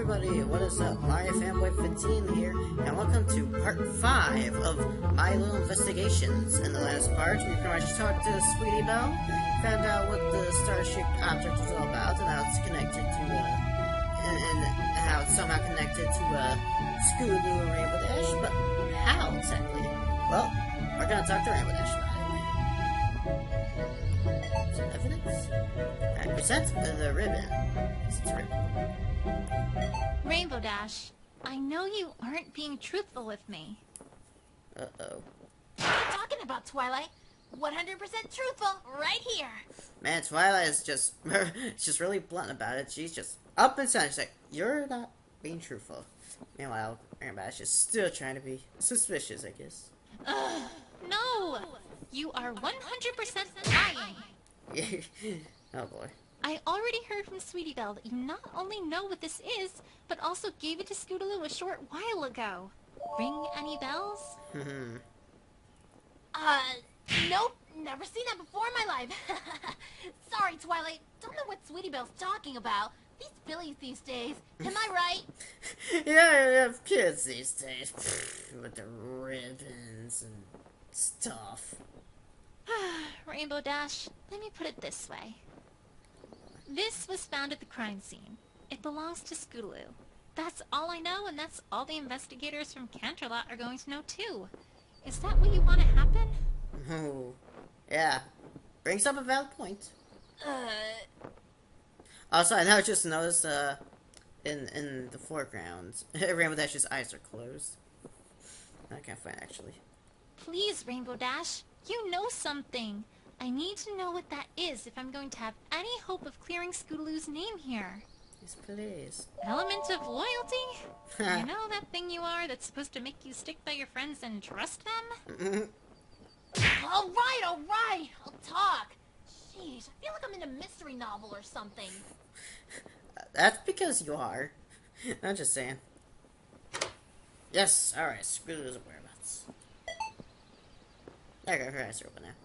everybody, what is up? Mario Fanboy 15 here, and welcome to part 5 of My Little Investigations. In the last part, we pretty much talked to Sweetie Belle, found out what the Starship object was all about, and how it's connected to, and how it's somehow connected to, Scooby-Doo and Rainbow Dash, but how exactly? Well, we're gonna talk to Rainbow Dash about it. Some evidence? I present the ribbon. It's a ribbon. Rainbow Dash, I know you aren't being truthful with me. Uh-oh. What are you talking about, Twilight? 100% truthful, right here. Man, Twilight is just, she's just really blunt about it. She's just up and down. She's like, you're not being truthful. Meanwhile, Rainbow Dash is still trying to be suspicious, I guess. No! You are 100% lying. Oh boy. I already heard from Sweetie Belle that you not only know what this is, but also gave it to Scootaloo a short while ago. Ring any bells? Nope. Never seen that before in my life. Sorry, Twilight. Don't know what Sweetie Belle's talking about. These Billies these days. Am I right? Yeah, kids these days. With the ribbons and stuff. Rainbow Dash, let me put it this way. This was found at the crime scene. It belongs to Scootaloo. That's all I know, and that's all the investigators from Canterlot are going to know too. Is that what you want to happen? Oh, yeah. Brings up a valid point. Also, I now just noticed, in the foreground, Rainbow Dash's eyes are closed. I can't find it, actually. Please, Rainbow Dash, you know something. I need to know what that is if I'm going to have any hope of clearing Scootaloo's name here. Yes, please. Element of loyalty? You know that thing you are that's supposed to make you stick by your friends and trust them? Alright. I'll talk. Jeez, I feel like I'm in a mystery novel or something. That's because you are. I'm just saying. Yes, alright, Scootaloo's whereabouts. There you go, her eyes are open now.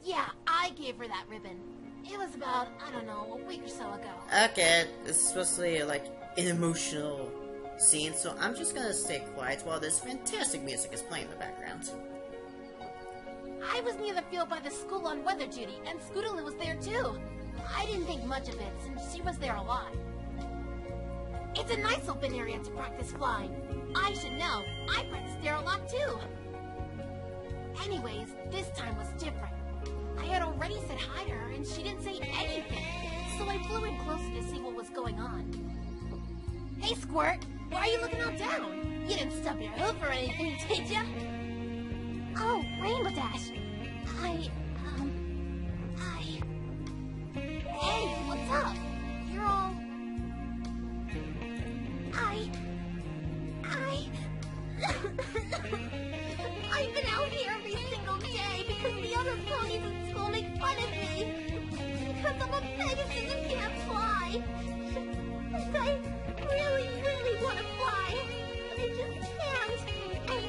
Yeah, I gave her that ribbon. It was about, I don't know, a week or so ago. Okay, this is supposed to be like an emotional scene, so I'm just gonna stay quiet while this fantastic music is playing in the background. I was near the field by the school on weather duty, and Scootaloo was there too. I didn't think much of it, since she was there a lot. It's a nice open area to practice flying. I should know. I practiced there a lot too. Anyways, this time was different. I had already said hi to her, and she didn't say anything. So I flew in closer to see what was going on. Hey, Squirt! Why are you looking all down? You didn't stub your hoof or anything, did ya? Oh, Rainbow Dash. Hey, what's up? You're all... I've been out here every single day because the other ponies in school make fun of me. Because I'm a Pegasus and can't fly. And I really want to fly. But I just can't. And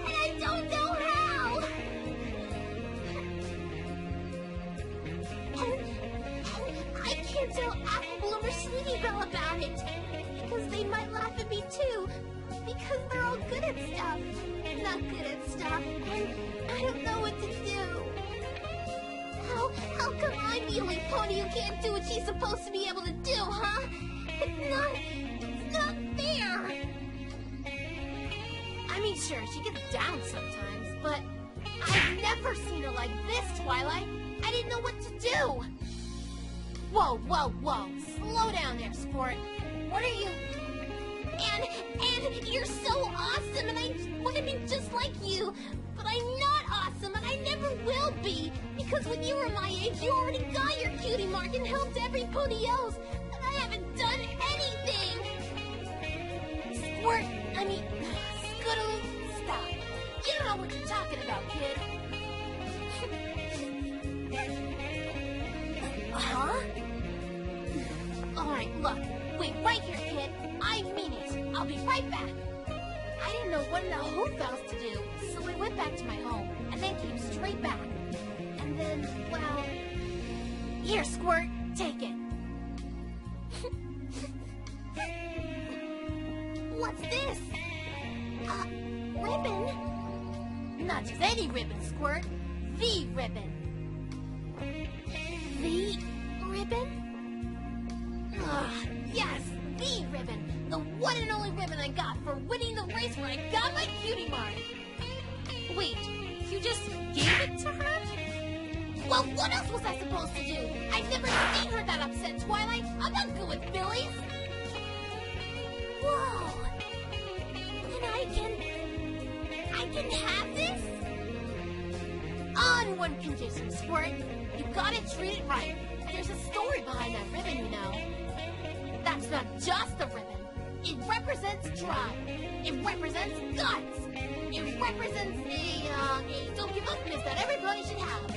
I don't know how. And I can't tell Apple Bloom or Sweetie Belle about it. Because they might laugh at me too. Because they're all good at stuff. Not good at stuff. And I don't know what to do. How come I'm the only pony who can't do what she's supposed to be able to do, huh? It's not fair. I mean, sure, she gets down sometimes, but I've never seen her like this, Twilight. I didn't know what to do. Whoa. Slow down there, Squirt. What are you... And you're so awesome, and I want to be just like you. But I'm not awesome, and I never will be. Because when you were my age, you already got your cutie mark and helped every pony else. And I haven't done anything. Scootaloo, stop. You don't know what you're talking about, kid. Huh? Alright, look. Wait right here, kid. I mean it. I'll be right back. I didn't know what in the hoop else to do, so I went back to my home, and then came straight back. And then, well... Here, Squirt, take it. just any ribbon, Squirt. The ribbon. The ribbon? Ugh, yes, the ribbon. The one and only ribbon I got for winning the race where I got my cutie mark. Wait, you just gave it to her? Well, what else was I supposed to do? I've never seen her that upset, Twilight. I'm not good with Billies. Whoa. And I can have this? On one condition, Squirt. You gotta treat it right. There's a story behind that ribbon, you know. That's not just a ribbon. It represents drive. It represents guts. It represents a don't give up miss that everybody should have.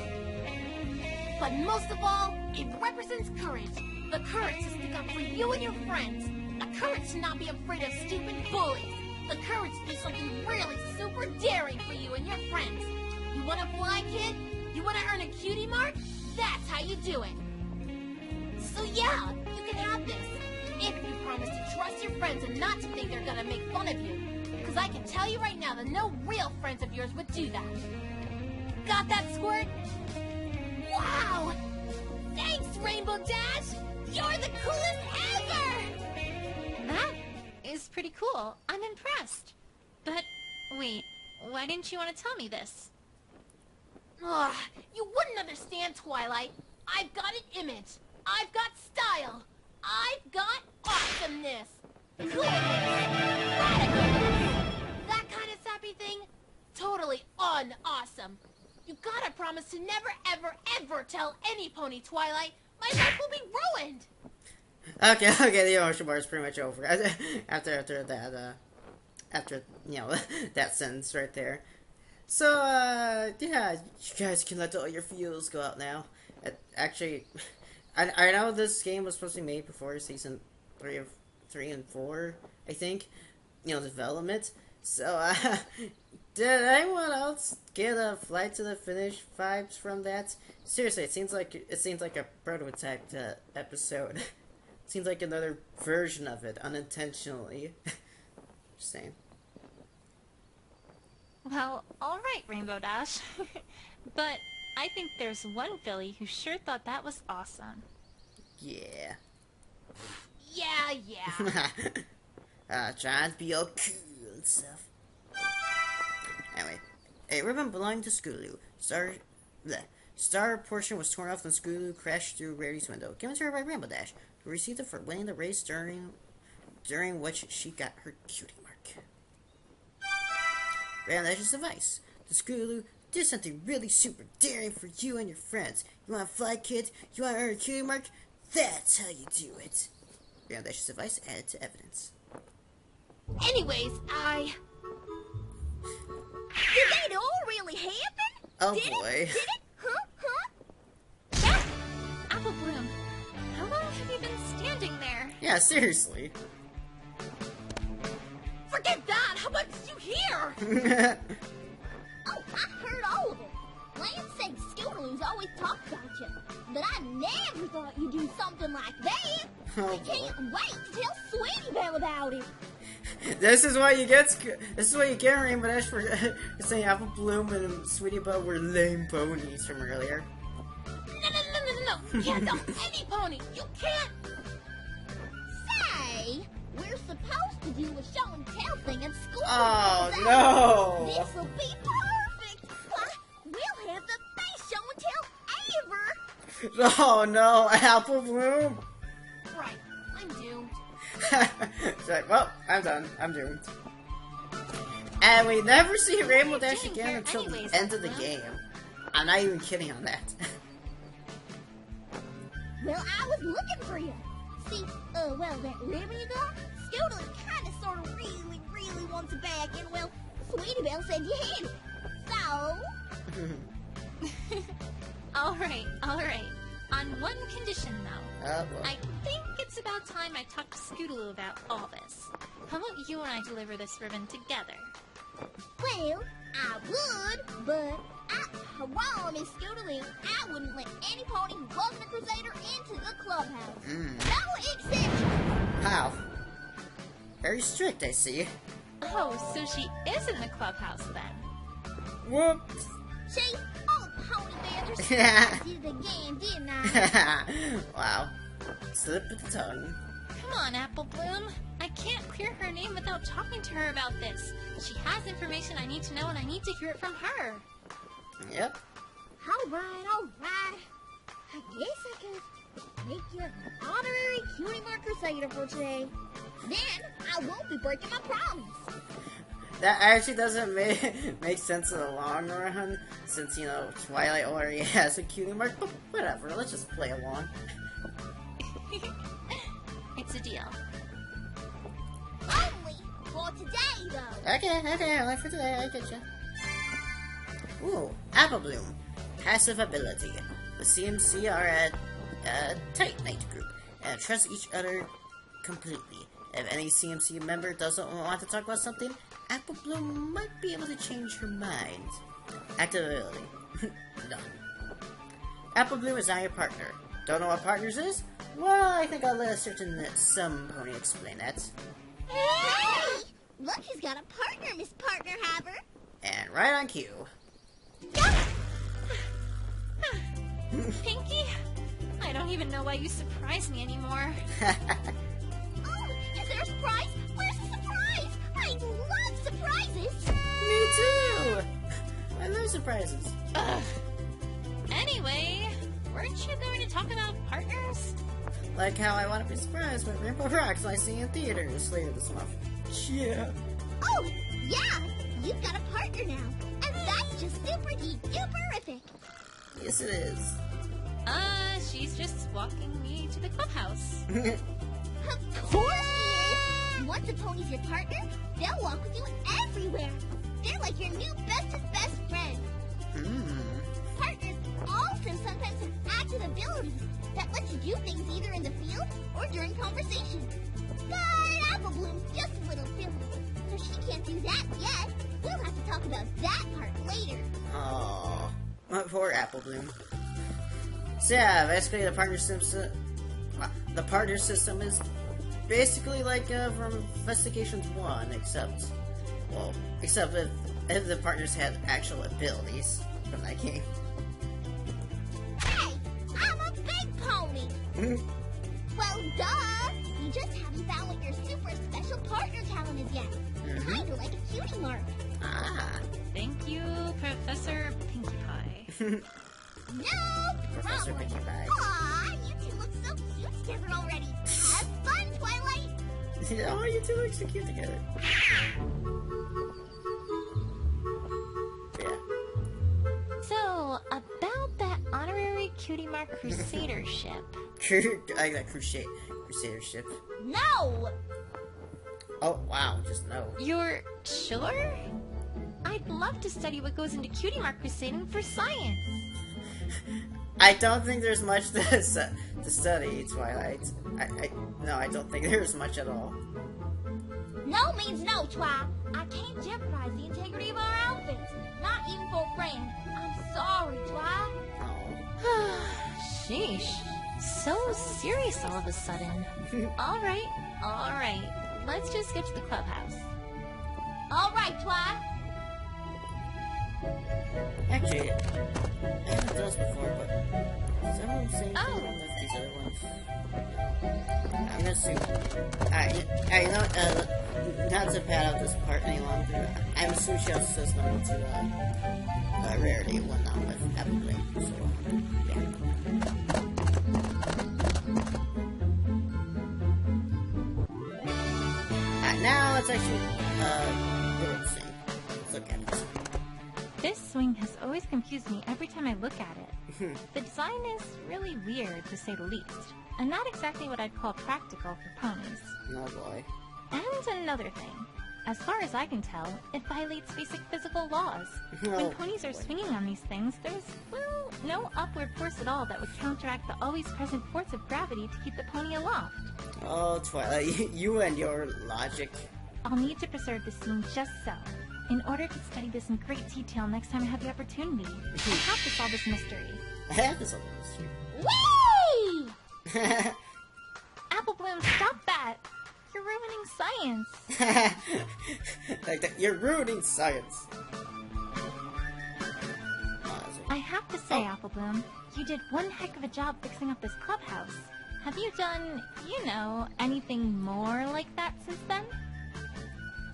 But most of all, it represents courage. The courage to stick up for you and your friends. The courage to not be afraid of stupid bullies. The courage to do something really super daring for you and your friends. You want to fly, kid? You want to earn a cutie mark? That's how you do it. So yeah, you can have this. If you promise to trust your friends and not to think they're gonna make fun of you. Because I can tell you right now that no real friends of yours would do that. Got that, Squirt? Wow! Thanks, Rainbow Dash! You're the coolest ever! That is pretty cool. I'm impressed. But, wait, why didn't you want to tell me this? Ugh, you wouldn't understand, Twilight. I've got an image. I've got style. I've got awesomeness. Coolness. Radicalness. That kind of sappy thing? Totally un-awesome. You gotta promise to never, ever, ever tell any pony, Twilight. My life will be ruined. Okay, the emotion bar is pretty much over. after that, after, you know, that sentence right there. So, yeah, you guys can let all your feels go out now. Actually, I know this game was supposed to be made before season 3 and 4, I think, you know, development. So, did anyone else get a flight to the finish vibes from that? Seriously, it seems like a prototype episode. It seems like another version of it, unintentionally. Just saying. Well, alright, Rainbow Dash. But I think there's one filly who sure thought that was awesome. Yeah. Yeah. Trying to be all cool and stuff. Anyway, a ribbon belonging to Scootaloo. Star portion was torn off when Scootaloo crashed through Rarity's window. Given to her by Rainbow Dash, who received it for winning the race during which she got her cutie mark. Rainbow Dash's advice. The Scootaloo did something really super daring for you and your friends. You want to fly, kid? You want to earn a cutie mark? That's how you do it. Rainbow Dash's advice added to evidence. Anyways, Did it all really happen? Oh Did boy. Did it? Huh? Yeah! Apple Bloom, how long have you been standing there? Yeah, seriously. Forget that! How much did you hear? Oh, I heard all of it. Lance said Scootaloo's always talked about you, but I never thought you'd do something like that. Oh, I can't wait to tell Sweetie Belle about it. This is what you get, Rainbow Dash, for saying Apple Bloom and Sweetie Belle were lame ponies from earlier. No. You can't tell any pony. You can't. Say, we're supposed to do a show and tell thing at school. Oh, no. This'll be perfect. Why, we'll have the best show and tell ever. Oh, no, Apple Bloom. Right, I'm doomed. It's like, well, I'm done. I'm doomed. And we never see Rainbow Dash doing again here until anyways, the end of the Apple? game. I'm not even kidding on that. Well, I was looking for you. See, well, that ribbon you got, Scootaloo kind of sort of really wants it back, and, well, Sweetie Belle said you had it. So, Alright. On one condition, though. Oh, boy. I think it's about time I talked to Scootaloo about all this. How about you and I deliver this ribbon together? well, I would, but wrong, Miss Scootaloo. I wouldn't let any pony who wasn't a Crusader into the clubhouse. No exception. Wow. Very strict, I see. Oh, so she is in the clubhouse then. Whoops. See? All pony banders. Yeah. I did it again, didn't I? Wow. Slip of the tongue. Come on, Apple Bloom. I can't clear her name without talking to her about this. She has information I need to know, and I need to hear it from her. Yep. Alright. I guess I can make you an honorary cutie mark crusader for today. Then I won't be breaking my promise. That actually doesn't make sense in the long run, since, you know, Twilight already has a cutie mark, but whatever, let's just play along. It's a deal. Only for today, though. Okay, only for today, I get you. Ooh, Apple Bloom. Passive ability. The CMC are a tight-knit group, and trust each other completely. If any CMC member doesn't want to talk about something, Apple Bloom might be able to change her mind. Active ability. Done. Apple Bloom is not your partner. Don't know what partners is? Well, I think I'll let a certain some pony explain that. Hey! Look who's got a partner, Miss Partner Haver. And right on cue. Pinky? I don't even know why you surprise me anymore. Oh, is there a surprise? Where's the surprise? I love surprises. Me too! I love surprises. Ugh. Anyway, weren't you going to talk about partners? Like how I want to be surprised when Rainbow Rocks I see in theaters later this month. Yeah. Oh, yeah, you've got a partner now. And that's just super-duper-ific. Yes, it is. She's just walking me to the clubhouse. Of course he is. Once a pony's your partner, they'll walk with you everywhere. They're like your new bestest best friend. Partners also sometimes have active abilities that let you do things either in the field or during conversation. But Apple Bloom's just a little silly, so she can't do that yet. We'll have to talk about that part later. Aww. My poor Apple Bloom. So yeah, basically the partner system is basically like from Investigations 1, except if the partners had actual abilities from that game. Hey, I'm a big pony. Well, duh. You just haven't found what your super special partner talent is yet. Kinda like a cutie mark. Ah. Thank you, Professor Pinkie Pie. No Professor problem. Pinkie Pie. Aw, you two look so cute together already. Have fun, Twilight. Oh, you two look so cute together. Yeah. So, about that honorary cutie mark crusader ship. I got Crusader ship. No. Oh, wow, just no. You're sure? I'd love to study what goes into cutie mark crusading for science. I don't think there's much to study, Twilight. I don't think there's much at all. No means no, Twi. I can't jeopardize the integrity of our outfits. Not even for a friend. I'm sorry, Twi. Oh. Sheesh. So serious all of a sudden. Alright. Let's just get to the clubhouse. All right, Twi. Actually, I haven't done this before, but is everyone saying anything with these other ones? I'm gonna assume. You know what, not to pad out this part any longer, I'm assuming she also says number 2, rarity and whatnot with Apple Bloom, so, yeah. Now let's actually, see. Let's look at it. This swing has always confused me every time I look at it. The design is really weird, to say the least, and not exactly what I'd call practical for ponies. Oh boy. And another thing. As far as I can tell, it violates basic physical laws. Oh, When ponies are boy. swinging on these things, there's, well, no upward force at all that would counteract the always present force of gravity to keep the pony aloft. Oh, Twilight, you and your logic. I'll need to preserve this scene just so. In order to study this in great detail next time I have the opportunity, I have to solve this mystery. I have this on Whee! the Apple Bloom, stop that! You're ruining science! Like that, you're ruining science. have to say, Applebloom, you did one heck of a job fixing up this clubhouse. Have you done, anything more like that since then?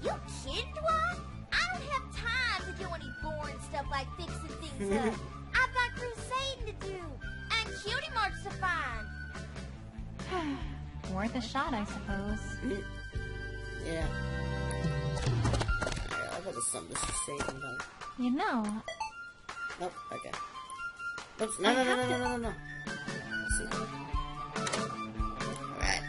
You kidding, Dwa? I don't have time to do any boring stuff like fixing things up. I've got crusading to do, and cutie marks to find. Worth a shot, I suppose. Yeah. I bet there's something to say about it. You know, Nope, okay. Oops, no. Let's see. Alright,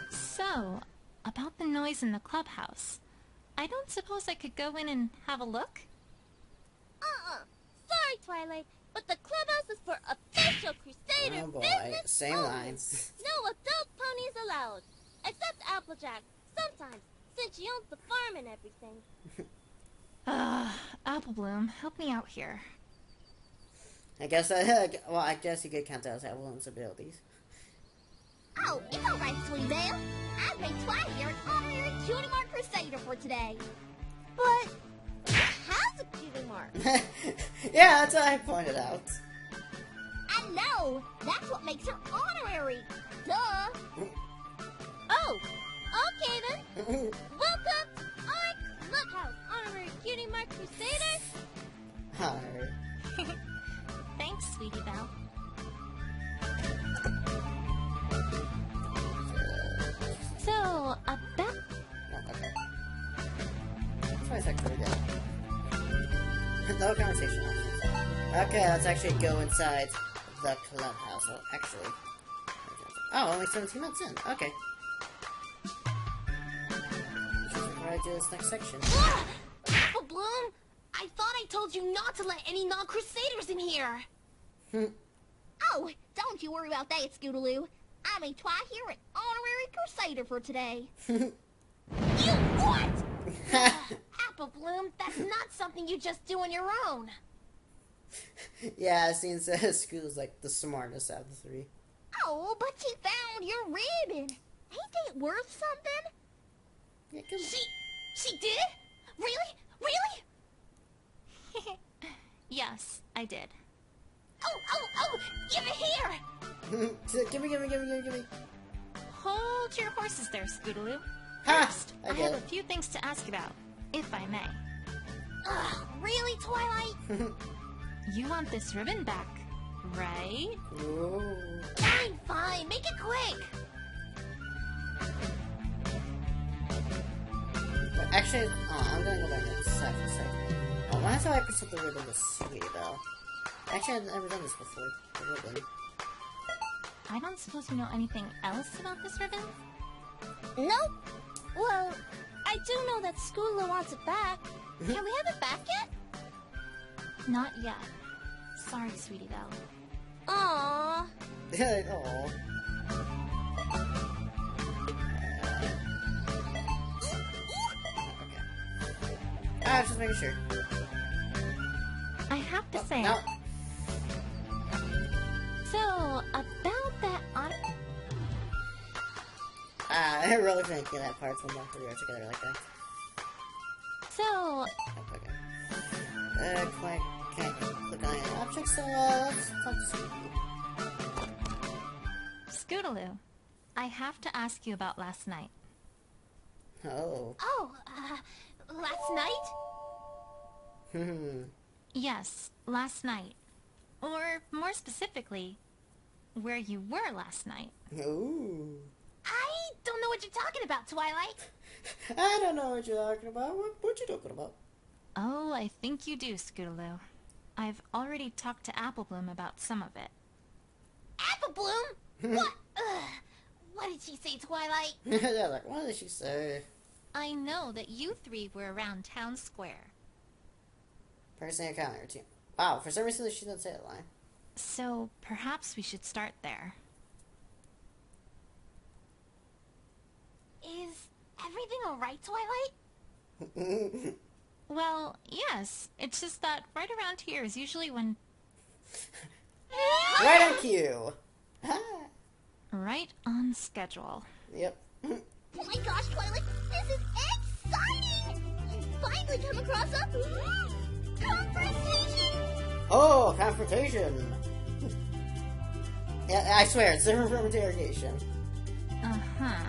so, about the noise in the clubhouse. I don't suppose I could go in and have a look? Sorry, Twilight, but the clubhouse is for official Crusader oh boy, business same only. lines. No adult ponies allowed. Except Applejack, sometimes, since she owns the farm and everything. Applebloom, help me out here. I guess you could count that as Apple's abilities. Oh, it's alright, Sweetie Belle. I've made Twilight here an honorary Cutie Mark Crusader for today. But, how's a Cutie Mark? Yeah, that's what I pointed out. I know! That's what makes her honorary! Duh! Oh! Okay then! Welcome to our clubhouse, honorary Cutie Mark Crusader! Alright. Thanks, Sweetie Belle. So, about... Oh, okay. That's why I said pretty good. No conversation options. Okay, let's actually go inside the clubhouse. Well, actually... Oh, only 17 minutes in. Okay. Right to this next section. Applebloom! I thought I told you not to let any non-Crusaders in here! Oh, don't you worry about that, Scootaloo. I made Twi here an honorary Crusader for today. You what? Applebloom, that's not something you just do on your own. Yeah, it seems Scoot's like the smartest out of the three. Oh, but she found your ribbon. Ain't it worth something? Yeah, come on. She did? Really? Really? Yes, I did. Oh, give it here! Gimme. Hold your horses there, Scootaloo. Ha! First, I I get have a it. few things to ask about, if I may. Ugh, really, Twilight? You want this ribbon back, right? Ooh. Fine, make it quick! But actually, I'm gonna go back to the second. Why have I put the ribbon to Sweetie Belle? Actually, I've never done this before. The ribbon. I don't suppose you know anything else about this ribbon? Nope. Well, I do know that Scootaloo wants it back. Can we have it back yet? Not yet. Sorry, Sweetie Belle. Aww. Aww. Okay. Just making sure. I have to say... No. So, about that I really think that parts will not really are together like that. So... Oh, okay. Can't click on any objects, so let's talk to Sweetie. Scootaloo, I have to ask you about last night. Oh. Oh, last night? Yes, last night. Or, more specifically, where you were last night. Ooh. I don't know what you're talking about, Twilight. I don't know what you're talking about. What you talking about? Oh, I think you do, Scootaloo. I've already talked to Applebloom about some of it. Applebloom? What? What did she say, Twilight? They're like, what did she say? I know that you three were around town square. Person account or team. Wow, for some reason she didn't say that line. So, perhaps we should start there. Is everything alright, Twilight? Well, yes. It's just that right around here is usually when... Right on cue. Right on schedule. Yep. Oh my gosh, Twilight, this is exciting! But finally come across a confrontation. Oh, confrontation. Yeah, I swear, it's different from interrogation. Uh-huh.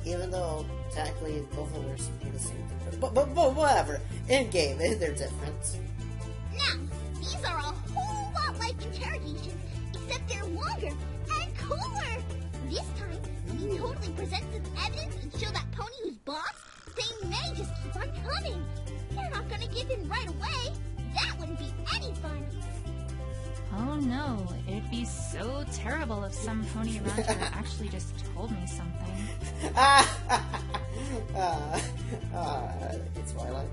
Even though technically both of them are the same thing. But whatever. In game, they're different. Now, these are a whole lot like interrogations, except they're longer and cooler. This time, we totally present some evidence and show that pony who's boss. They may just keep on coming. They're not gonna give in right away. That wouldn't be any fun. Oh no, it'd be so terrible if some pony around here actually just told me something. It's Twilight.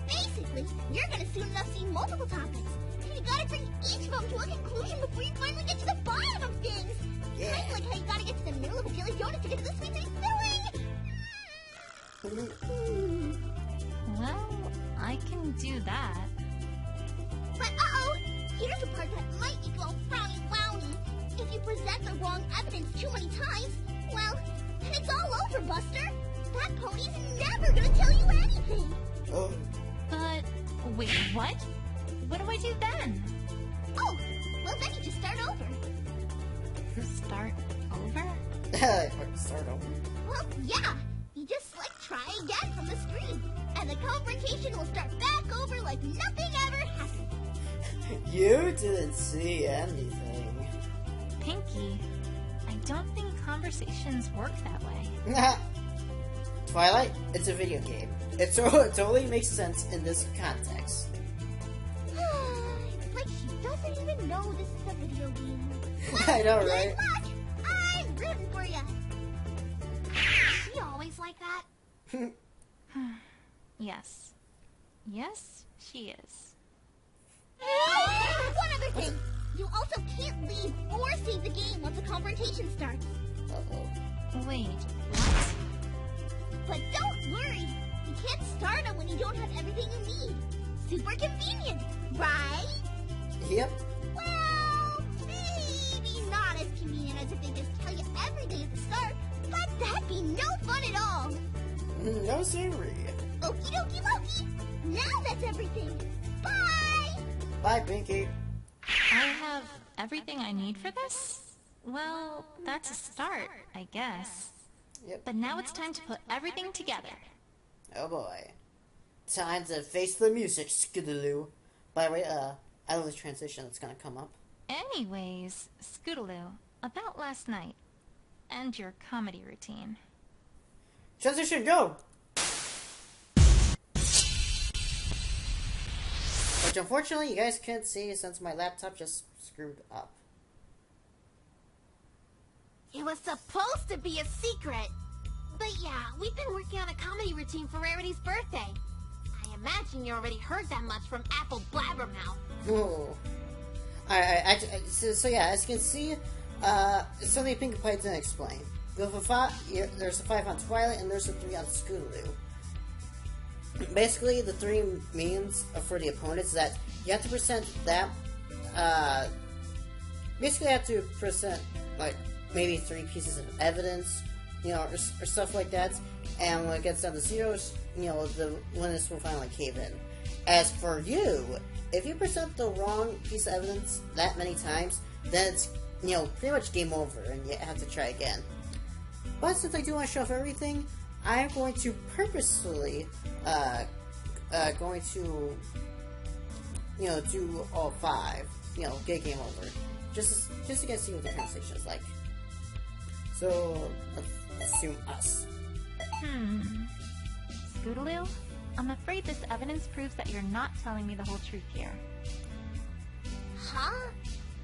Basically, you're gonna soon enough see multiple topics. And you gotta bring each of them to a conclusion before you finally get to the bottom of things. Yeah. Kind of like how you gotta get to the middle of a jelly donut to get to the sweet filling. Well, I can do that. But uh-oh, here's a part that might make you all frowny wowny. If you present the wrong evidence too many times, well, then it's all over, Buster. That pony's never gonna tell you anything. Oh. But, wait, what? What do I do then? Oh, well then you just start over. Start over? Start over. Well, yeah, you just try again from the screen, and the confrontation will start back over like nothing ever happened. You didn't see anything. Pinky, I don't think conversations work that way. Twilight, it's a video game. It totally makes sense in this context. Like she doesn't even know this is a video game. I know, Good right? luck! I'm rooting for you. She always like that. Yes. Yes, she is. Oh, one other thing. You also can't leave or save the game once a confrontation starts. Uh-oh. Wait, what? But don't worry. You can't start them when you don't have everything you need. Super convenient, right? Yep. Well, maybe not as convenient as if they just tell you everything at the start, but that'd be no fun at all. No siree. Okie dokie Loki. Now that's everything. Bye! Bye, Pinky. I have everything I need for this? Well, that's a start, I guess. Yep. But now it's time to put everything together. Oh boy. Time to face the music, Skidaloo. By the way, I love the transition that's gonna come up. Anyways, Scootaloo, about last night. And your comedy routine. Transition, go! Which unfortunately you guys can't see since my laptop just screwed up. It was supposed to be a secret. But yeah, we've been working on a comedy routine for Rarity's birthday. I imagine you already heard that much from Apple Blabbermouth. Oh. Alright, so yeah, as you can see, something Pinkie Pie didn't explain. There's a 5 on Twilight, and there's a 3 on Scootaloo. Basically, the 3 means for the opponents is that you have to present that, basically you have to present, like, maybe 3 pieces of evidence, you know, or stuff like that, and when it gets down to zeros, you know, the winners will finally cave in. As for you, if you present the wrong piece of evidence that many times, then it's, you know, pretty much game over, and you have to try again. But since I do want to show off everything, I'm going to purposefully, going to, you know, do all 5, you know, get game over, just to get to see what the conversation is like. So, let's assume us. Scootaloo, I'm afraid this evidence proves that you're not telling me the whole truth here. Huh?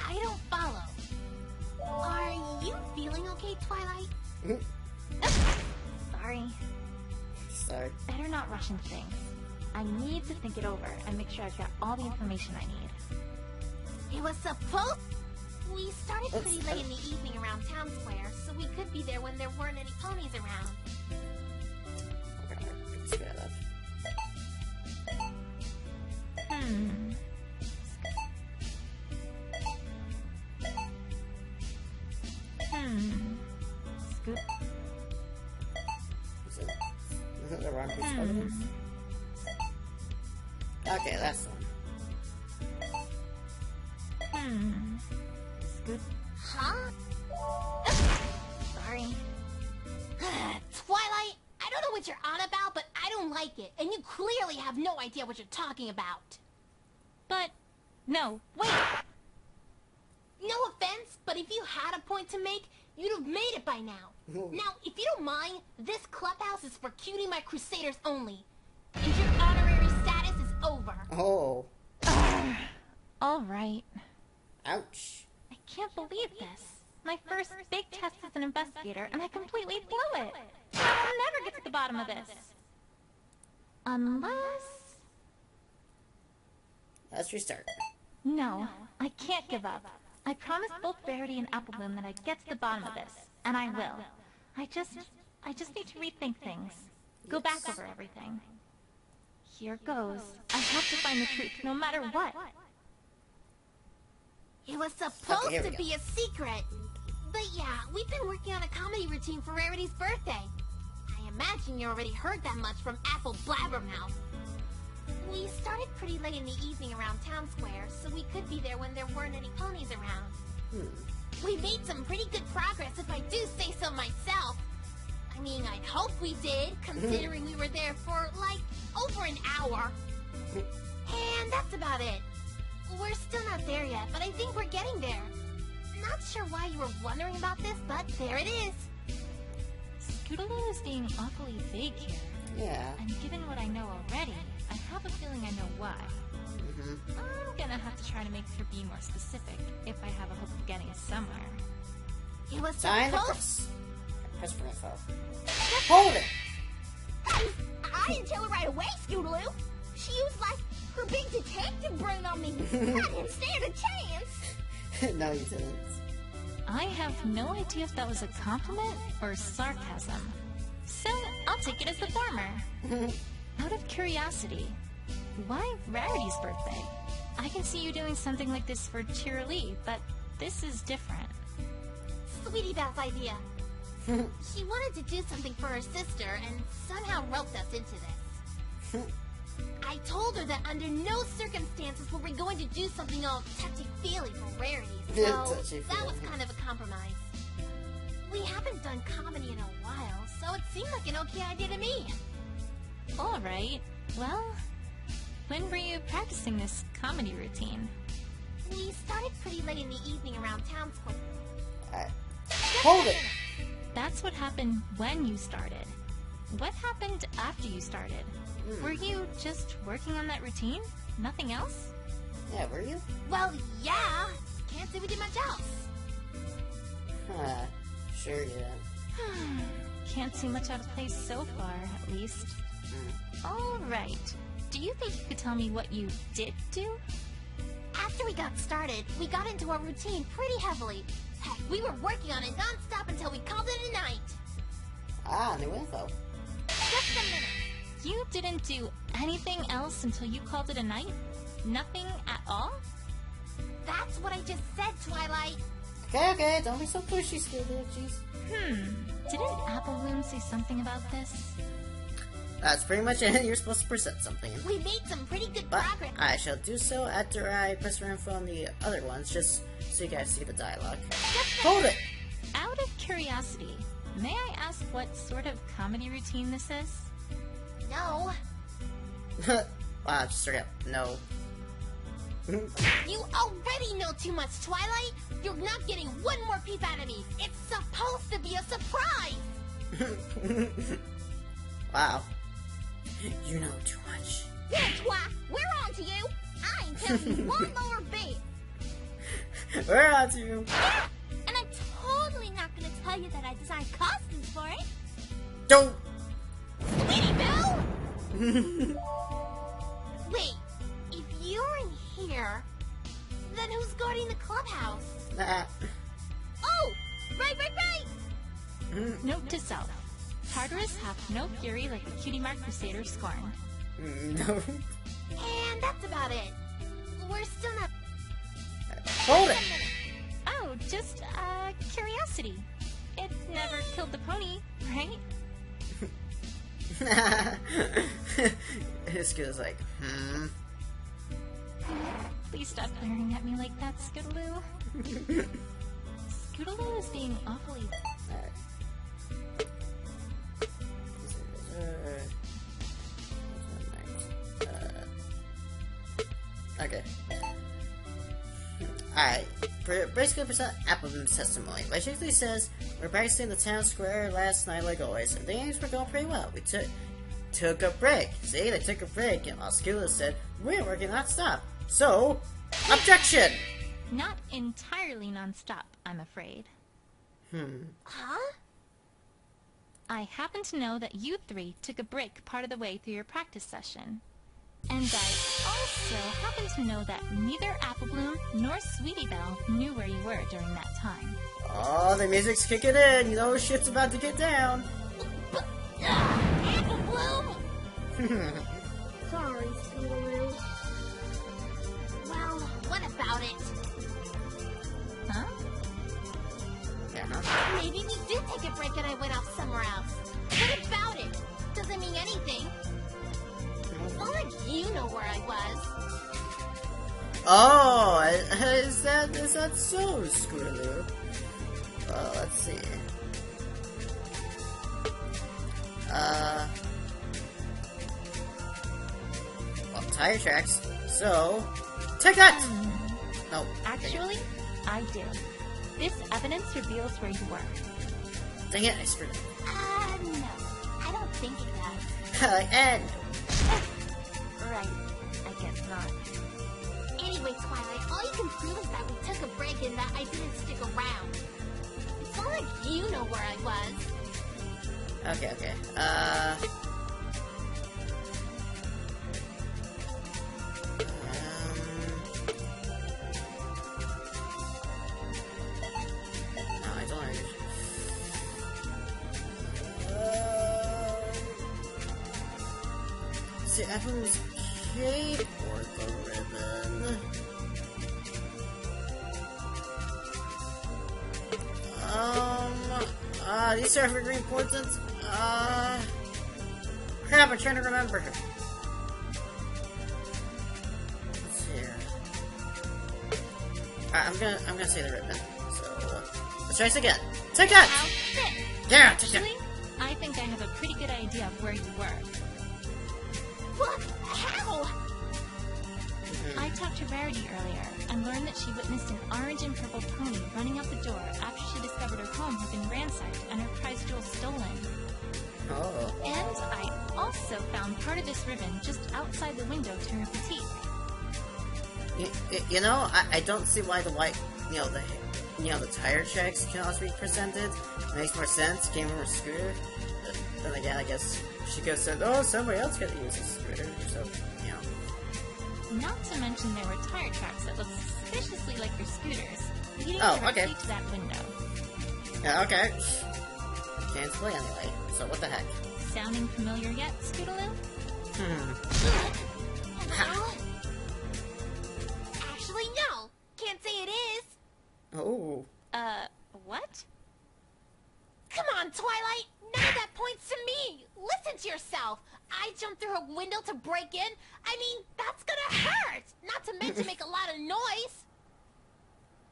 I don't follow. Are you feeling okay, Twilight? Sorry. Sorry. Better not rush into things. I need to think it over and make sure I've got all the information I need. It was supposed... We started pretty late in the evening around Town Square, so we could be there when there weren't any ponies around. Okay, let's get it up. Scoot. Is it the wrong piece of evidence? Okay, last one. Scoot. Huh? Sorry. Twilight, I don't know what you're on about, but I don't like it. And you clearly have no idea what you're talking about. But, no, wait! No offense, but if you had a point to make, you'd have made it by now. Now, if you don't mind, this clubhouse is for Cutie My Crusaders only. And your honorary status is over. Oh. Alright. Ouch. I can't believe this. My first big test as an investigator, and I completely blew it. I'll never get to the bottom of this. Unless... Let's restart. No, I can't give up. I promised both Verity and Applebloom that I'd get to the bottom of this, and I will. I just need to rethink things. Go back over everything. Here goes. I have to find the truth, no matter what. It was supposed here we to go. be a secret. But yeah, we've been working on a comedy routine for Rarity's birthday. I imagine you already heard that much from Apple Blabbermouth. We started pretty late in the evening around Town Square, so we could be there when there weren't any ponies around. We made some pretty good progress, if I do say so myself. I mean, I'd hope we did, considering we were there for, like, over an hour. And that's about it. We're still not there yet, but I think we're getting there. Not sure why you were wondering about this, but there it is. Scootaloo is being awfully vague here. Yeah. And given what I know already, I have a feeling I know why. I'm gonna have to try to make her be more specific if I have a hope of getting somewhere. It was Sign the supposed... press. Press for info. Hold it! I didn't tell her right away, Scootaloo. She used, like, her big detective brain on me. I didn't stand a chance. No, you didn't. I have no idea if that was a compliment or sarcasm. So, I'll take it as the former. Out of curiosity, why Rarity's birthday? I can see you doing something like this for Cheerilee, but this is different. Sweetie Belle's idea. She wanted to do something for her sister and somehow roped us into this. I told her that under no circumstances were we going to do something all touchy-feely for Rarity, so Touchy-feely. that was kind of a compromise. We haven't done comedy in a while, so it seemed like an okay idea to me. Alright, well, when were you practicing this comedy routine? We started pretty late in the evening around Town Square. Hold it! That's what happened when you started. What happened after you started? Were you just working on that routine? Nothing else? Yeah, were you? Well, yeah. Can't say we did much else. Sure you didn't. Can't see much out of place so far, at least. Alright. Do you think you could tell me what you did do? After we got started, we got into our routine pretty heavily. Heck, we were working on it non-stop until we called it a night. New info. Just a minute. You didn't do anything else until you called it a night? Nothing at all? That's what I just said, Twilight. Okay, don't be so pushy, Scootaloo, jeez. Didn't Applebloom say something about this? That's pretty much it. You're supposed to present something. We made some pretty good But progress. I shall do so after I press for info on the other ones, just so you guys see the dialogue. Hold it! Out of curiosity, may I ask what sort of comedy routine this is? No. Wow, just straight up, no. You already know too much, Twilight. You're not getting one more peep out of me. It's supposed to be a surprise. Wow. You know too much. Yeah, Twi, we're on to you. I ain't telling you one more bit. We're on to you. And I'm totally not gonna tell you that I designed costumes for it. Don't! Sweetie Belle! Wait, if you're in here, then who's guarding the clubhouse? Nah. Oh, right. Note to self. Tartarus hath no fury like a Cutie Mark Crusader scorn. No. And that's about it. We're still not... Hold it! Oh, just, curiosity. It never killed the pony, right? His kid is like, Please stop glaring at me like that, Scootaloo. Scootaloo is being awfully... Okay. Alright. Basically present Applebee's testimony. Basically says, we're practicing the town square last night like always, and things were going pretty well. We took a break. See, they took a break, and while Scootaloo said, we're working non-stop. So, objection! Not entirely non-stop, I'm afraid. Huh? I happen to know that you three took a break part of the way through your practice session. And I also happen to know that neither Applebloom nor Sweetie Belle knew where you were during that time. Oh, the music's kicking in. You know shit's about to get down. Applebloom! Sorry, Scootaloo. Well, what about it? Huh? Yeah. Maybe we did take a break and I went off somewhere else. What about it? Doesn't mean anything. It's not like you know where I was. Oh, is that so, Scootaloo? Well, let's see. Well, tire tracks. So, take that! No. Actually, I do. This evidence reveals where you were. Dang it, I screwed No. I don't think it does. it. And Right. I guess not. Anyway, Twilight, all you can prove is that we took a break and that I didn't stick around. It's not like you know where I was. okay. No, I don't understand. See, Apple's cape or the ribbon? These are very important. Crap, I'm trying to remember. Let's see here. Alright, I'm gonna say the ribbon. So, let's try this again. Take that! I'll sit. Yeah, take that! Actually, I think I have a pretty good idea of where you were. What? How? I talked to Rarity earlier and learned that she witnessed an orange and purple pony running out the door after she discovered her home had been ransacked and her prize jewels stolen. Oh. And I also found part of this ribbon just outside the window to her boutique. You know, I don't see why the white, the tire tracks can also be presented. It makes more sense. Came from a scooter. Then again, I guess she could have said, oh, somebody else could use a scooter. So, Not to mention there were tire tracks that looked suspiciously like your scooters, leading Oh, directly okay. to that window. Yeah, okay. Can't play anyway. So what the heck? Sounding familiar yet, Scootaloo? Hello? Actually, no. Can't say it is. Oh. What? Come on, Twilight. None of that points to me. Listen to yourself. I jumped through a window to break in. I mean, that's gonna hurt. Not to mention make a lot of noise.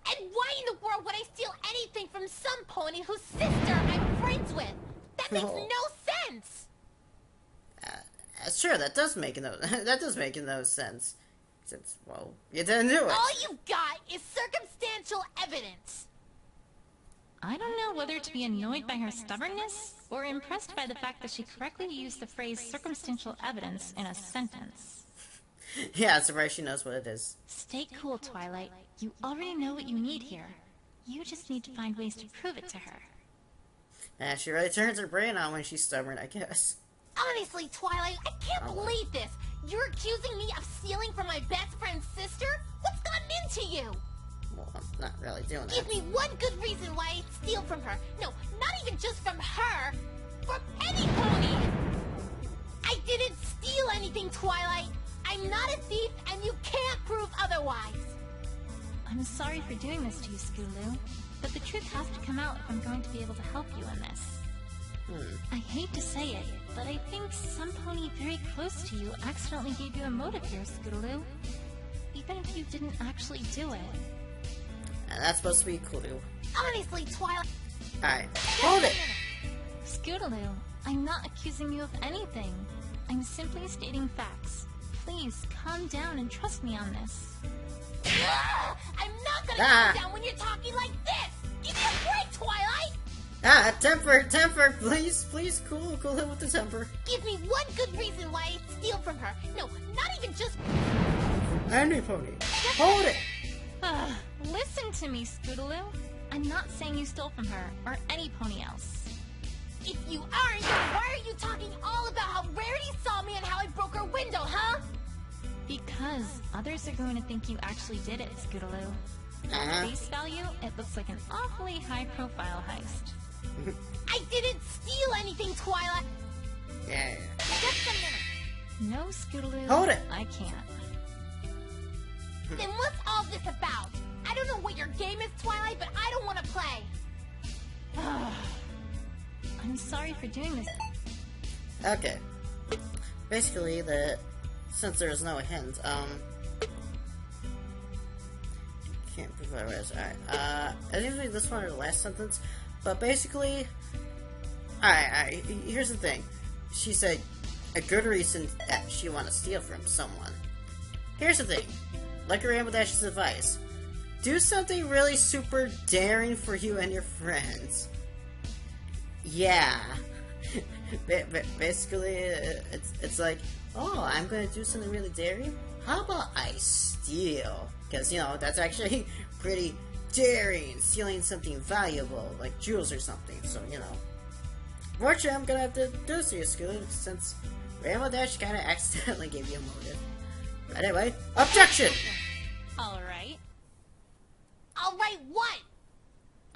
And why in the world would I steal anything from some pony whose sister I'm friends with? That makes Oh. no sense. Sure, that does make no sense. Since, well, you didn't do it. All you've got is circumstantial evidence. I don't know whether to be annoyed by her stubbornness or impressed by the fact that she correctly used the phrase circumstantial evidence in a sentence. Yeah, it's surprised she knows what it is. Stay cool, Twilight. You already know what you need here. You just need to find ways to prove it to her. And she really turns her brain on when she's stubborn, I guess. Honestly, Twilight, I can't believe this. You're accusing me of stealing from my best friend's sister? What's gotten into you? Well, I'm not really doing that. Give me one good reason why I'd steal from her. No, not even just from her. From any pony. I didn't steal anything, Twilight. I'm not a thief, and you can't prove otherwise. I'm sorry for doing this to you, Scootaloo, but the truth has to come out if I'm going to be able to help you in this. I hate to say it, but I think some pony very close to you accidentally gave you a motive here, Scootaloo. It even if you didn't actually do it. And that's supposed to be Clue. Honestly, Twilight. Alright, hold it! Scootaloo, I'm not accusing you of anything. I'm simply stating facts. Please, calm down and trust me on this. I'm not gonna calm down when you're talking like this! Give me a break, Twilight! Temper, please, cool it with the temper. Give me one good reason why I'd steal from her. No, not even just... Any pony. Hold it! Listen to me, Scootaloo. I'm not saying you stole from her, or any pony else. If you aren't, why are you talking all about how Rarity saw me and how I broke her window, huh? Because others are going to think you actually did it, Scootaloo. At face value, it looks like an awfully high-profile heist. I didn't steal anything, Twilight! Yeah. Just a minute. No, Scootaloo. Hold it! I can't. Then what's all this about? I don't know what your game is, Twilight, but I don't want to play. I'm sorry for doing this. Okay. Basically, since there's no hint, can't prove otherwise. Alright, it's usually this one or the last sentence, but basically, alright, here's the thing. She said a good reason that she want to steal from someone. Here's the thing. Like Rainbow Dash's advice, do something really super daring for you and your friends. Yeah. Basically, it's like, oh, I'm gonna do something really daring? How about I steal? Because, you know, that's actually pretty daring, stealing something valuable, like jewels or something, so, you know. Fortunately, I'm gonna have to do this to you, Scooter, since Rainbow Dash kinda accidentally gave you a motive. But anyway, objection! Alright. Alright, what?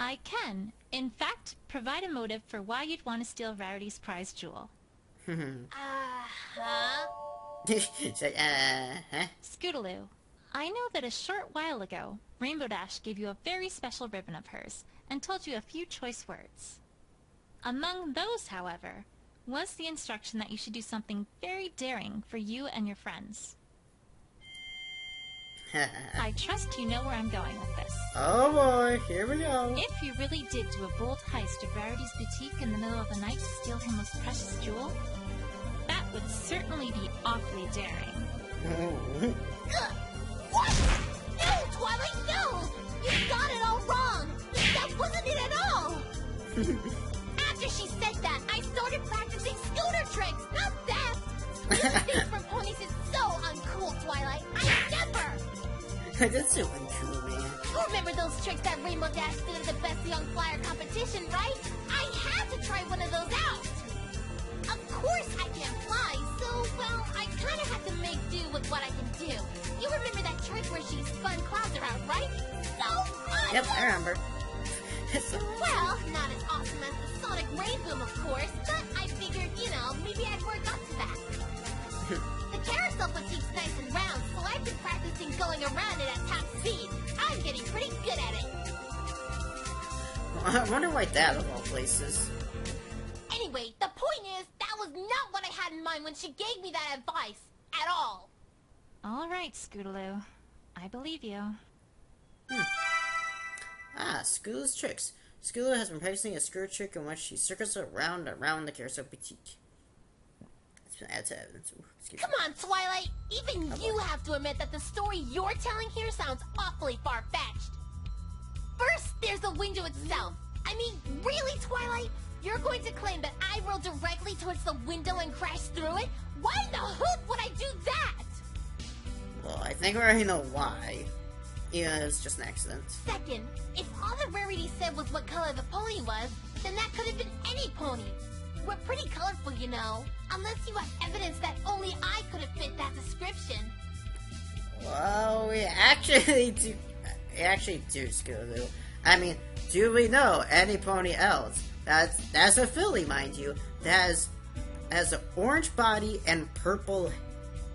I can, in fact, provide a motive for why you'd want to steal Rarity's prize jewel. Huh? Scootaloo, I know that a short while ago, Rainbow Dash gave you a very special ribbon of hers, and told you a few choice words. Among those, however, was the instruction that you should do something very daring for you and your friends. I trust you know where I'm going with this. Oh boy, here we go. If you really did do a bold heist of Rarity's boutique in the middle of the night to steal her most precious jewel, that would certainly be awfully daring. What? No, Twilight, no! You got it all wrong! That wasn't it at all! After she said that, I started practicing scooter tricks, not that! Things from ponies is so uncool, Twilight. I never! That's so uncool, man. You remember those tricks that Rainbow Dash did at the Best Young Flyer competition, right? I had to try one of those out! Of course I can't fly, so, well, I kinda have to make do with what I can do. You remember that trick where she spun clouds around, right? So fun! Yep, I remember. Well, not as awesome as the Sonic Rain Boom, of course, but I figured, you know, maybe I'd work up to that. The carousel boutique's nice and round, so I've been practicing going around it at top speed. I'm getting pretty good at it. I wonder why that, of all places. Anyway, the point is, that was not what I had in mind when she gave me that advice. At all. Alright, Scootaloo. I believe you. Scootaloo's tricks. Scootaloo has been practicing a screw trick in which she circles around the carousel boutique. That's evidence. Come on, Twilight! Even you have to admit that the story you're telling here sounds awfully far-fetched. First, there's the window itself. I mean, really, Twilight? You're going to claim that I rolled directly towards the window and crashed through it? Why in the hoot would I do that? Well, I think we already know why. Yeah, it's just an accident. Second, if all that Rarity said was what color the pony was, then that could have been any pony. We're pretty colorful, you know. Unless you have evidence that only I could have fit that description. Well, we actually do. Scootaloo. I mean, do we know any pony else? That's a filly, mind you. That has an orange body and purple,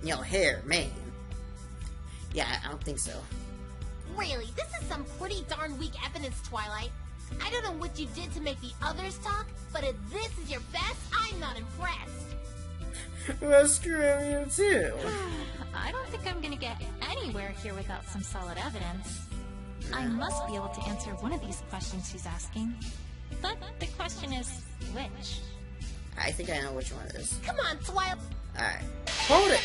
hair, mane. Yeah, I don't think so. Really, this is some pretty darn weak evidence, Twilight. I don't know what you did to make the others talk, but if this is your best, I'm not impressed. Well, screw you too. I don't think I'm gonna get anywhere here without some solid evidence. I must be able to answer one of these questions she's asking. But the question is, which? I think I know which one it is. Come on, Twilight. Alright. Hold it!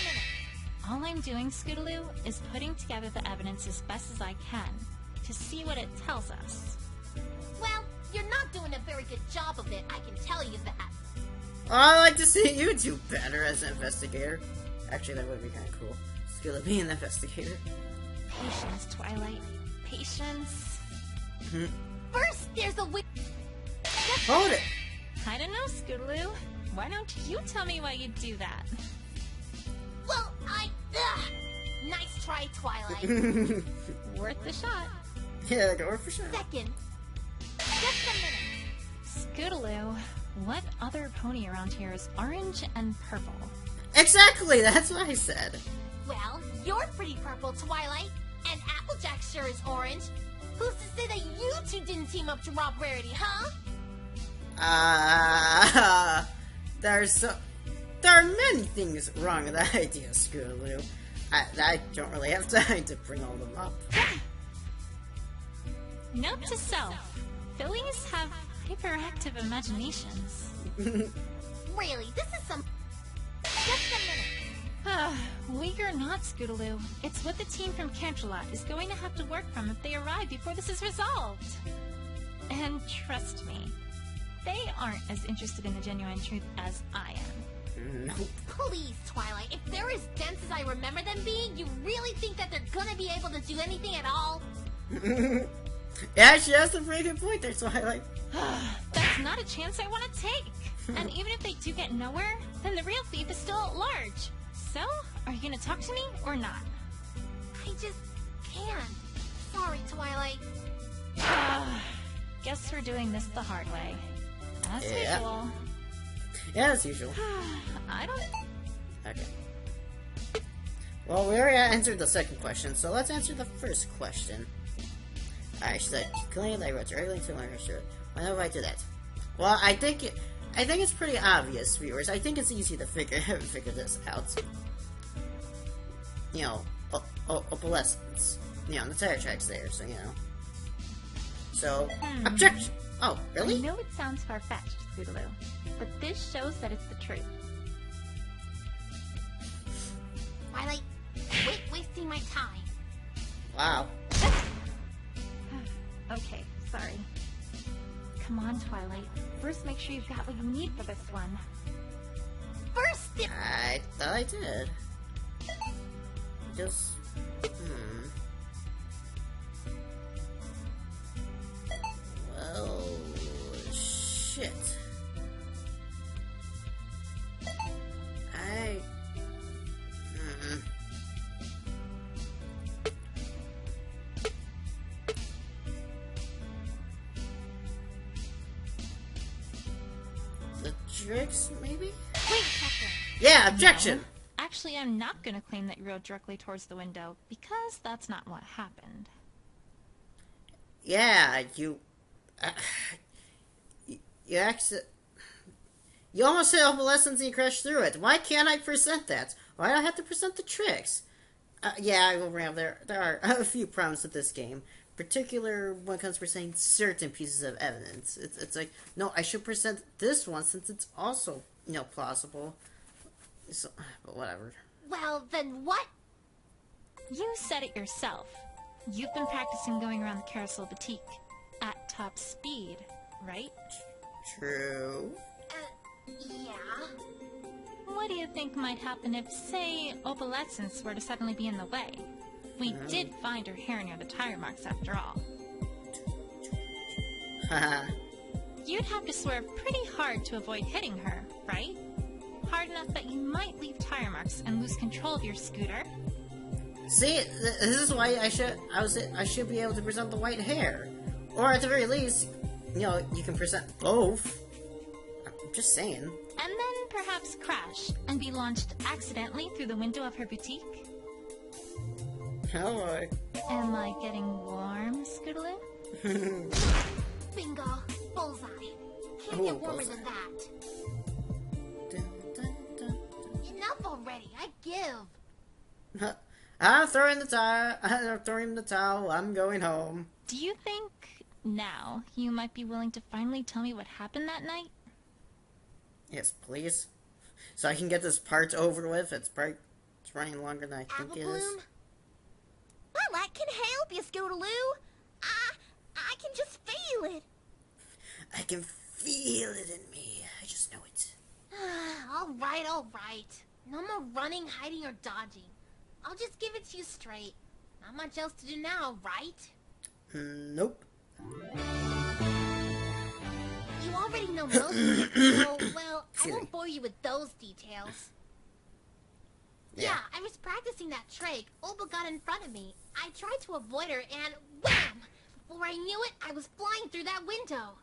All I'm doing, Scootaloo, is putting together the evidence as best as I can to see what it tells us. Well, you're not doing a very good job of it, I can tell you that. I'd like to see you do better as an investigator. Actually, that would be kind of cool. Skilla being an investigator. Patience, Twilight. Patience. First, there's a Hold it! I don't know, Scootaloo. Why don't you tell me why you'd do that? Well, nice try, Twilight. Worth the shot. Yeah, go for sure. Second, just a minute. Scootaloo, what other pony around here is orange and purple? Exactly, that's what I said. Well, you're pretty purple, Twilight, and Applejack sure is orange. Who's to say that you two didn't team up to rob Rarity, huh? There are many things wrong with that idea, Scootaloo. I don't really have time to bring all them up. Note to self, fillies have hyperactive imaginations. Really, this is some... Just a minute. We are not, Scootaloo. It's what the team from Canterlot is going to have to work from if they arrive before this is resolved. And trust me, they aren't as interested in the genuine truth as I am. Nope. Please, Twilight, if they're as dense as I remember them being, you really think that they're gonna be able to do anything at all? Yeah, she has a pretty good point there, Twilight. That's not a chance I want to take. And even if they do get nowhere, then the real thief is still at large. So, are you gonna talk to me or not? I just can't. Sorry, Twilight. Guess we're doing this the hard way. As Yeah. usual. Yeah, as usual. I don't... Okay. Well, we already answered the second question, so let's answer the first question. Alright, she said, claim I wrote directly to my restaurant. Why do I do that? Well, I think it's pretty obvious, viewers. I think it's easy to figure this out. You know, opalescence. You know, the tire track's there, so you know. So, objection! Oh, really? I know it sounds far-fetched, Scootaloo, but this shows that it's the truth. Twilight, quit wasting my time. Wow. Okay, sorry. Come on, Twilight. First, make sure you've got what you need for this one. First, I thought I did. Just... Well... Shit. The tricks, maybe? wait a second. Yeah, objection! No. Actually, I'm not going to claim that you rode directly towards the window, because that's not what happened. Yeah, you almost hit opalescence and you crashed through it. Why can't I present that? Why do I have to present the tricks? Yeah, I will bring up there are a few problems with this game. Particular when it comes to presenting certain pieces of evidence. It's like, no, I should present this one since it's also, you know, plausible. So, but whatever. Well, then what? You said it yourself. You've been practicing going around the Carousel Boutique at top speed, right? True. Yeah. What do you think might happen if, say, opalescence were to suddenly be in the way? We did find her hair near the tire marks after all. Haha. You'd have to swerve pretty hard to avoid hitting her, right? Hard enough that you might leave tire marks and lose control of your scooter. See, this is why I should be able to present the white hair. Or at the very least, you know, you can present both. I'm just saying. And then perhaps crash and be launched accidentally through the window of her boutique. Oh boy. Am I getting warm, Scootaloo? Bingo. Bullseye. Can't Oh, get warmer bullseye. than that. Dun, dun, dun, already. I give. I'm throwing the towel. I'm going home. Do you think now you might be willing to finally tell me what happened that night? Yes, please. So I can get this part over with. It's running longer than I think it is. Applebloom? Well, I can help you, Scootaloo. I can just feel it. I can feel it in me. I just know it. All right. No more running, hiding, or dodging. I'll just give it to you straight. Not much else to do now, right? Nope. You already know most of it, so, well, I won't bore you with those details. Yeah, I was practicing that trick. Oba got in front of me. I tried to avoid her, and wham! Before I knew it, I was flying through that window.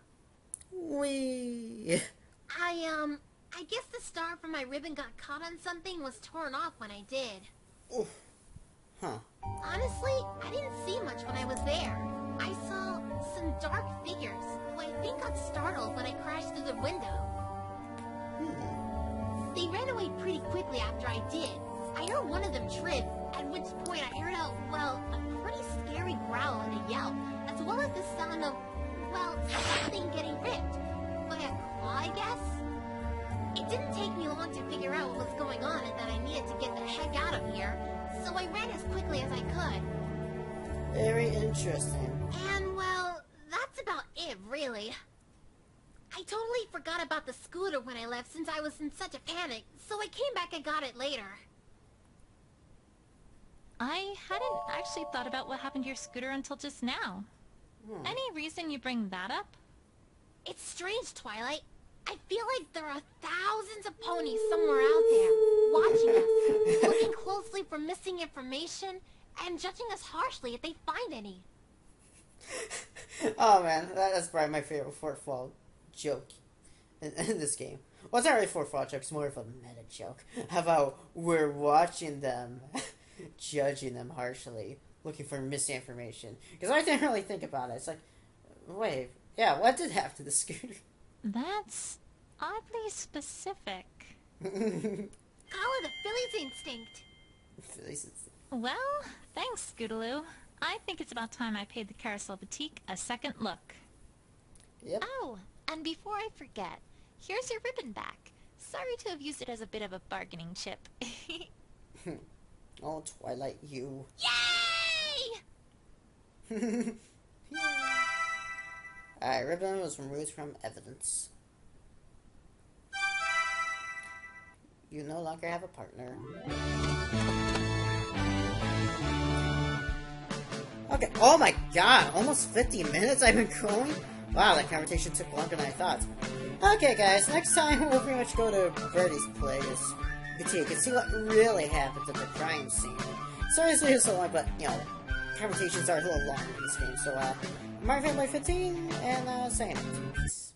Wee. I guess the star from my ribbon got caught on something was torn off when I did. Oof. Huh. Honestly, I didn't see much when I was there. I saw some dark figures who I think got startled when I crashed through the window. They ran away pretty quickly after I did. I heard one of them trip, at which point I heard a pretty scary growl and a yell, as well as the sound of, something getting ripped. By a claw, I guess? It didn't take me long to figure out what was going on and that I needed to get the heck out of here, so I ran as quickly as I could. Very interesting. And, that's about it, really. I totally forgot about the scooter when I left since I was in such a panic, so I came back and got it later. I hadn't actually thought about what happened to your scooter until just now. Any reason you bring that up? It's strange, Twilight. I feel like there are thousands of ponies somewhere out there, watching us, looking closely for missing information, and judging us harshly if they find any. Oh man, that's probably my favorite fourth wall joke in this game. Well, it's not really fourth wall joke, it's more of a meta joke. How about we're watching them, judging them harshly, looking for missing information. Because I didn't really think about it. It's like, wait, yeah, what did happen to the scooter? That's oddly specific. Call it a Philly's instinct. Well, thanks, Scootaloo. I think it's about time I paid the Carousel Boutique a second look. Yep. Oh, and before I forget, here's your ribbon back. Sorry to have used it as a bit of a bargaining chip. Oh, Twilight, you. Yay! Alright, ribbon was removed from evidence. You no longer have a partner. Okay, oh my god, almost 50 minutes I've been going? Wow, that conversation took longer than I thought. Okay guys, next time we'll pretty much go to Birdie's place, boutique, and see what really happened at the crime scene. Sorry to say so long, but, you know, conversations are a little long in this game, so, Mario Fanboy 15, and, saying it. Peace.